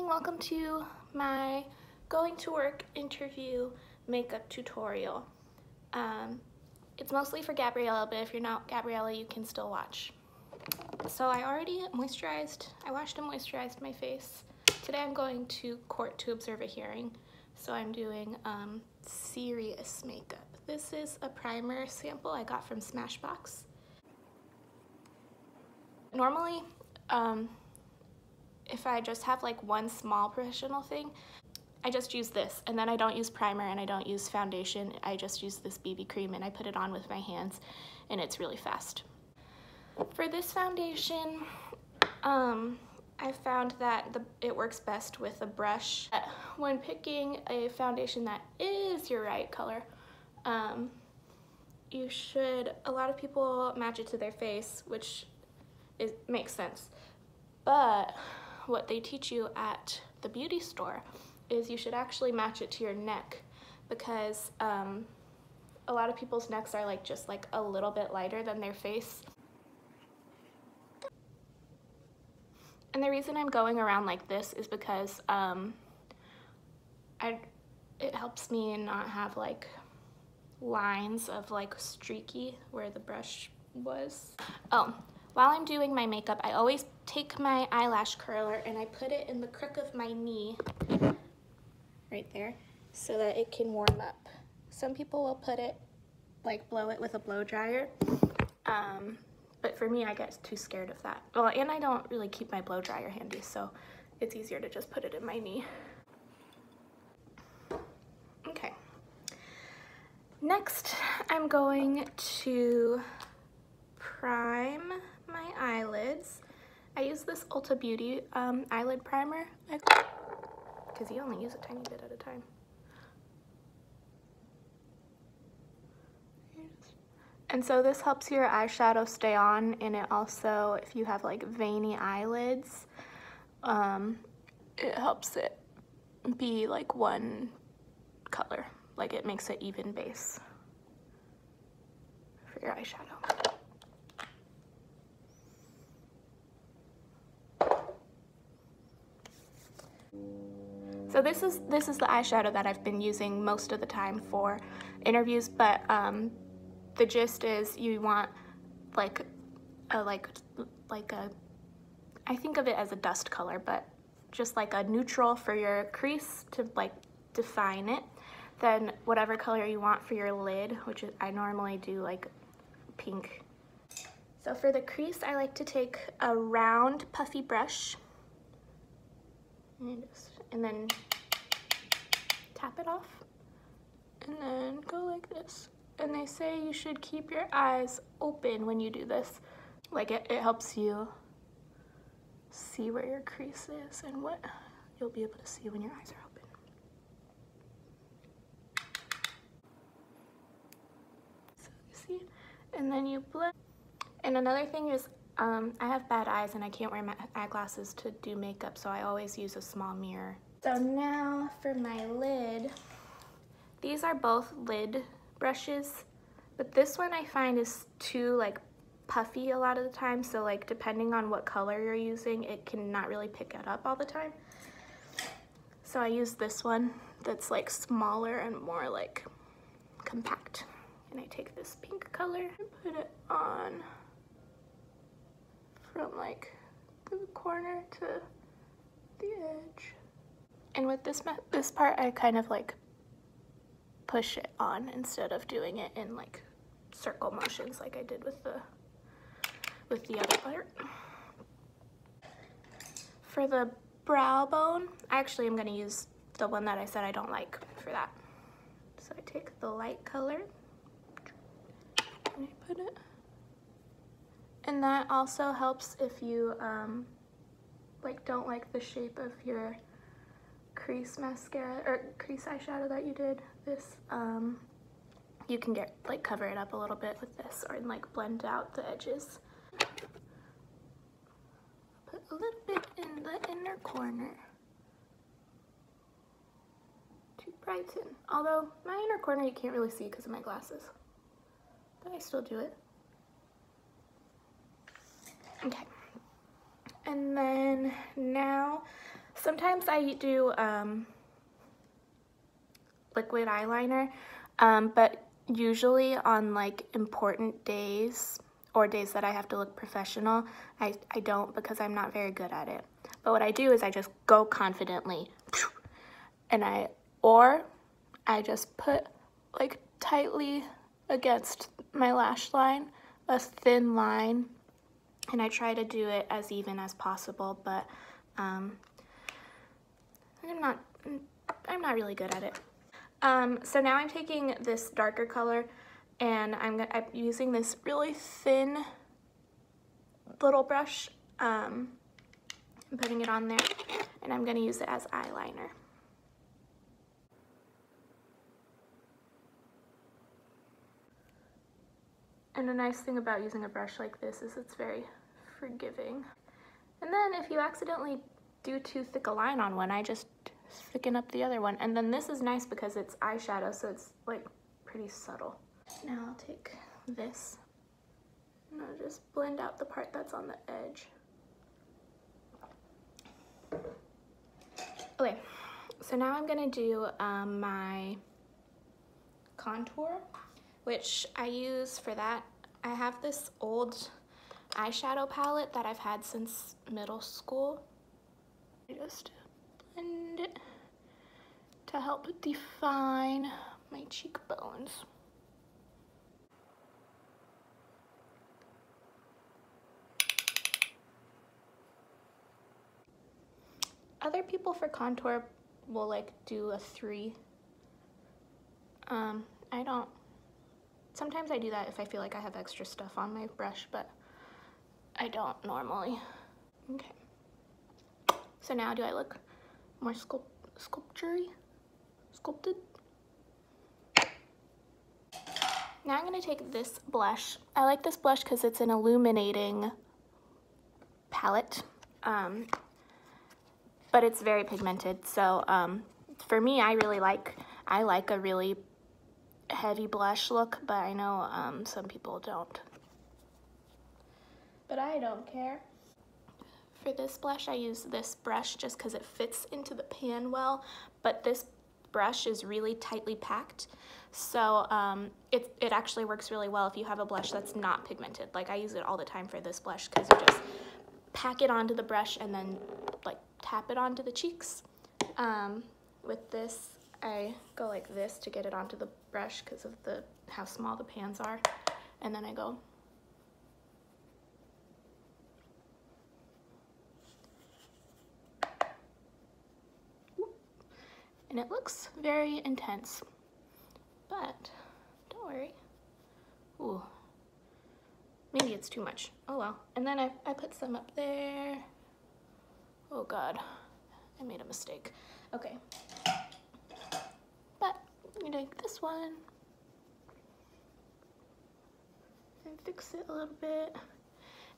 morning, welcome to my going to work interview makeup tutorial. It's mostly for Gabriella, but if you're not Gabriella, you can still watch. So I already washed and moisturized my face. Today I'm going to court to observe a hearing, so I'm doing serious makeup. This is a primer sample I got from Smashbox. Normally, if I just have like one small professional thing, I just use this, and then I don't use primer and I don't use foundation. I just use this BB cream and I put it on with my hands, and it's really fast. For this foundation, I found that it works best with a brush. When picking a foundation that is your right color, you should, a lot of people match it to their face, which makes sense. But what they teach you at the beauty store is you should actually match it to your neck, because a lot of people's necks are just a little bit lighter than their face. And the reason I'm going around like this is because it helps me not have lines of streaky where the brush was. Oh, while I'm doing my makeup, I always take my eyelash curler and I put it in the crook of my knee, right there, so that it can warm up. Some people will put it, blow it with a blow dryer, but for me, I get too scared of that. Well, and I don't really keep my blow dryer handy, so it's easier to just put it in my knee. Okay. Next, I'm going to prime my eyelids. I use this Ulta Beauty eyelid primer, because you only use a tiny bit at a time. And so this helps your eyeshadow stay on, and it also, if you have veiny eyelids, it helps it be one color. It makes an even base for your eyeshadow. So this is the eyeshadow that I've been using most of the time for interviews, but the gist is you want I think of it as a dust color, but just a neutral for your crease to define it. Then whatever color you want for your lid, which I normally do pink. So for the crease, I like to take a round puffy brush and then tap it off and then go like this. And they say you should keep your eyes open when you do this. It helps you see where your crease is and what you'll be able to see when your eyes are open. So you see, and then you blend. And another thing is, I have bad eyes and I can't wear my eyeglasses to do makeup, so I always use a small mirror. So now for my lid, these are both lid brushes, but this one I find is too puffy a lot of the time, so depending on what color you're using, it can not really pick it up all the time. So I use this one that's smaller and more compact, and I take this pink color and put it on from the corner to the edge. And with this part, I kind of push it on instead of doing it in circle motions like I did with the other part. For the brow bone, I actually am going to use the one that I said I don't like for that. So I take the light color and I put it. And that also helps if you don't like the shape of your crease mascara or crease eyeshadow that you did. This you can get cover it up a little bit with this, or blend out the edges. Put a little bit in the inner corner to brighten. Although my inner corner you can't really see because of my glasses, but I still do it. Okay. And then now, Sometimes I do liquid eyeliner, but usually on like important days or days that I have to look professional, I don't, because I'm not very good at it. But what I do is I just go confidently, and I just put like tightly against my lash line, a thin line, and I try to do it as even as possible, but I'm not really good at it. So now I'm taking this darker color, and I'm using this really thin little brush, and putting it on there, and I'm going to use it as eyeliner. And the nice thing about using a brush like this is it's very forgiving. And then if you accidentally do too thick a line on one, I just thicken up the other one. And then this is nice because it's eyeshadow, so it's like pretty subtle. Now I'll take this and I'll just blend out the part that's on the edge. Okay, so now I'm gonna do my contour, which I use for that. I have this old eyeshadow palette that I've had since middle school. I just blend it to help define my cheekbones. Other people for contour will like do a 3. I don't. Sometimes I do that if I feel like I have extra stuff on my brush, but I don't normally. Okay. So now do I look more sculpted? Now I'm gonna take this blush. I like this blush because it's an illuminating palette, but it's very pigmented. So for me, I like a really heavy blush look, but I know some people don't. But I don't care. For this blush, I use this brush just because it fits into the pan well, but this brush is really tightly packed, so it actually works really well if you have a blush that's not pigmented. Like, I use it all the time for this blush because you just pack it onto the brush and then like tap it onto the cheeks. With this, I go like this to get it onto the brush because of how small the pans are, and then I go. And it looks very intense, but don't worry. Ooh, maybe it's too much. Oh well. And then I put some up there. Oh God, I made a mistake. Okay. But you take this one and fix it a little bit.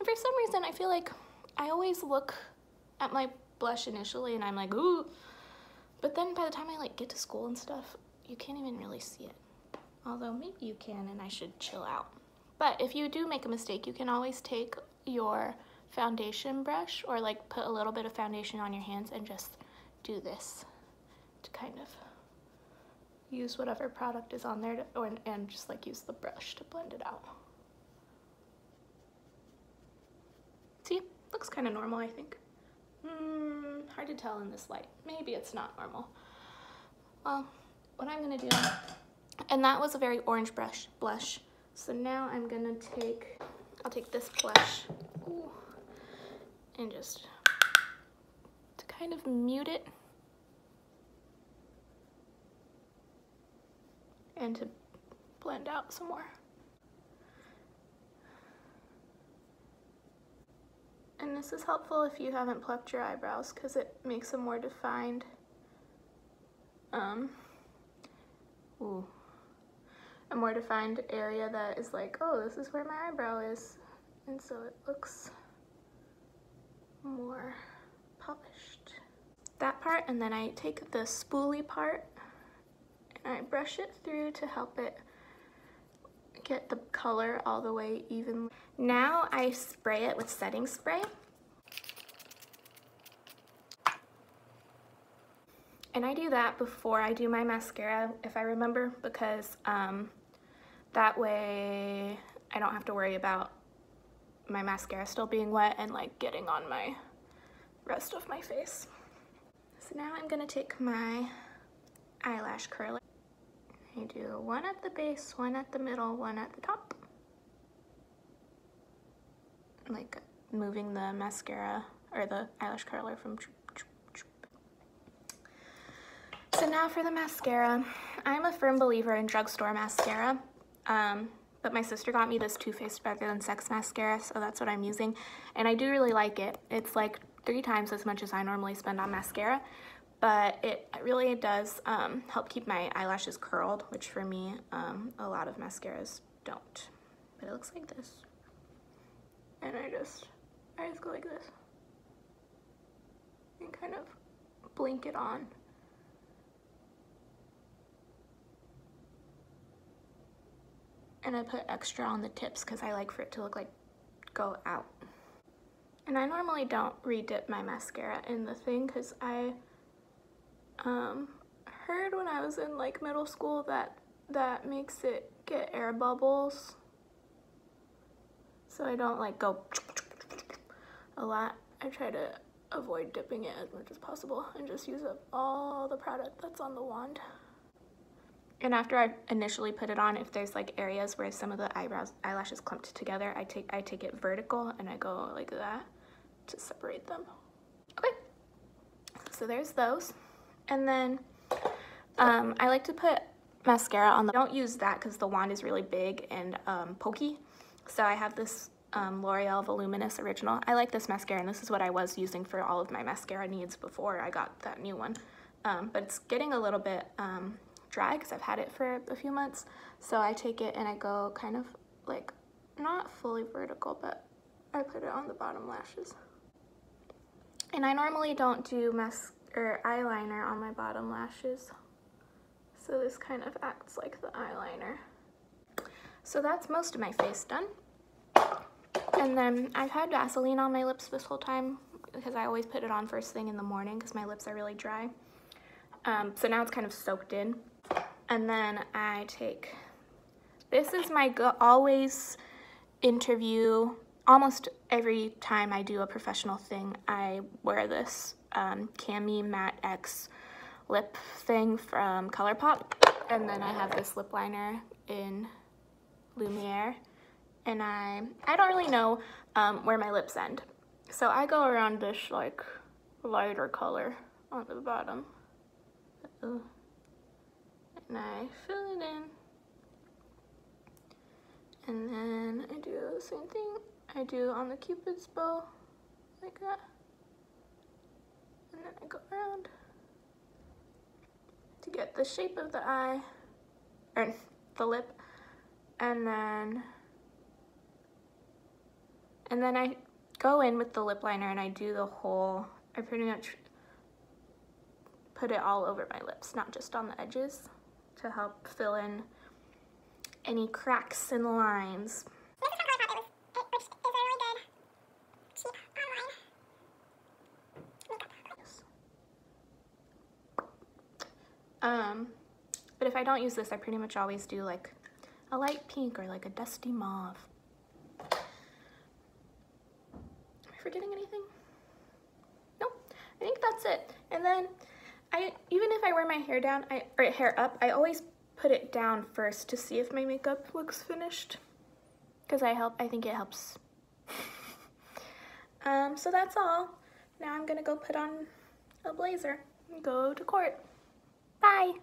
And for some reason, I feel like I always look at my blush initially and I'm like, ooh. But then by the time I like get to school and stuff, you can't even really see it. Although maybe you can, and I should chill out. But if you do make a mistake, you can always take your foundation brush or like put a little bit of foundation on your hands and just do this to kind of use whatever product is on there and just like use the brush to blend it out. See, looks kind of normal, I think. Hard to tell in this light. Maybe it's not normal. Well, what I'm gonna do, and that was a very orange blush. So now I'm gonna I'll take this blush, ooh, and just to kind of mute it and to blend out some more. And this is helpful if you haven't plucked your eyebrows because it makes a more defined, a more defined area that is like, oh, this is where my eyebrow is. And so it looks more polished. That part, and then I take the spoolie part and I brush it through to help it get the color all the way even. Now I spray it with setting spray. And I do that before I do my mascara, if I remember, because that way I don't have to worry about my mascara still being wet and like getting on my rest of my face. So now I'm gonna take my eyelash curler. I do one at the base, one at the middle, one at the top. Like moving the mascara or the eyelash curler from. So now for the mascara. I'm a firm believer in drugstore mascara, but my sister got me this Too Faced Better Than Sex mascara, so that's what I'm using, and I do really like it. It's like 3 times as much as I normally spend on mascara, but it really does help keep my eyelashes curled, which for me, a lot of mascaras don't. But it looks like this, and I just go like this and kind of blink it on. And I put extra on the tips because I like for it to look like go out. And I normally don't re-dip my mascara in the thing because I heard when I was in like middle school that makes it get air bubbles. So I don't like go a lot. I try to avoid dipping it as much as possible and just use up all the product that's on the wand. And after I initially put it on, if there's like areas where some of the eyelashes clumped together, I take it vertical and I go like that to separate them. Okay, so there's those. And then I like to put mascara on the, don't use that because the wand is really big and pokey. So I have this L'Oreal Voluminous Original. I like this mascara, and this is what I was using for all of my mascara needs before I got that new one. But it's getting a little bit dry because I've had it for a few months, so I take it and I go kind of like not fully vertical, but I put it on the bottom lashes. And I normally don't do eyeliner on my bottom lashes, so this kind of acts like the eyeliner. So that's most of my face done. And then I've had Vaseline on my lips this whole time because I always put it on first thing in the morning because my lips are really dry. So now it's kind of soaked in. And then I take, this is my always interview, almost every time I do a professional thing, I wear this Cami Matte X lip thing from ColourPop. And then I have this lip liner in Lumiere. And I don't really know where my lips end. So I go around this like lighter color on the bottom. And I fill it in, and then I do the same thing I do on the Cupid's bow, like that, and then I go around to get the shape of the eye, or the lip, and then I go in with the lip liner and I do the whole, I pretty much put it all over my lips, not just on the edges, to help fill in any cracks and lines. But if I don't use this, I pretty much always do like a light pink or like a dusty mauve. Am I forgetting anything? No, I think that's it. And then even if I wear my hair down, or hair up, I always put it down first to see if my makeup looks finished, because I think it helps. So that's all. Now I'm gonna go put on a blazer and go to court. Bye.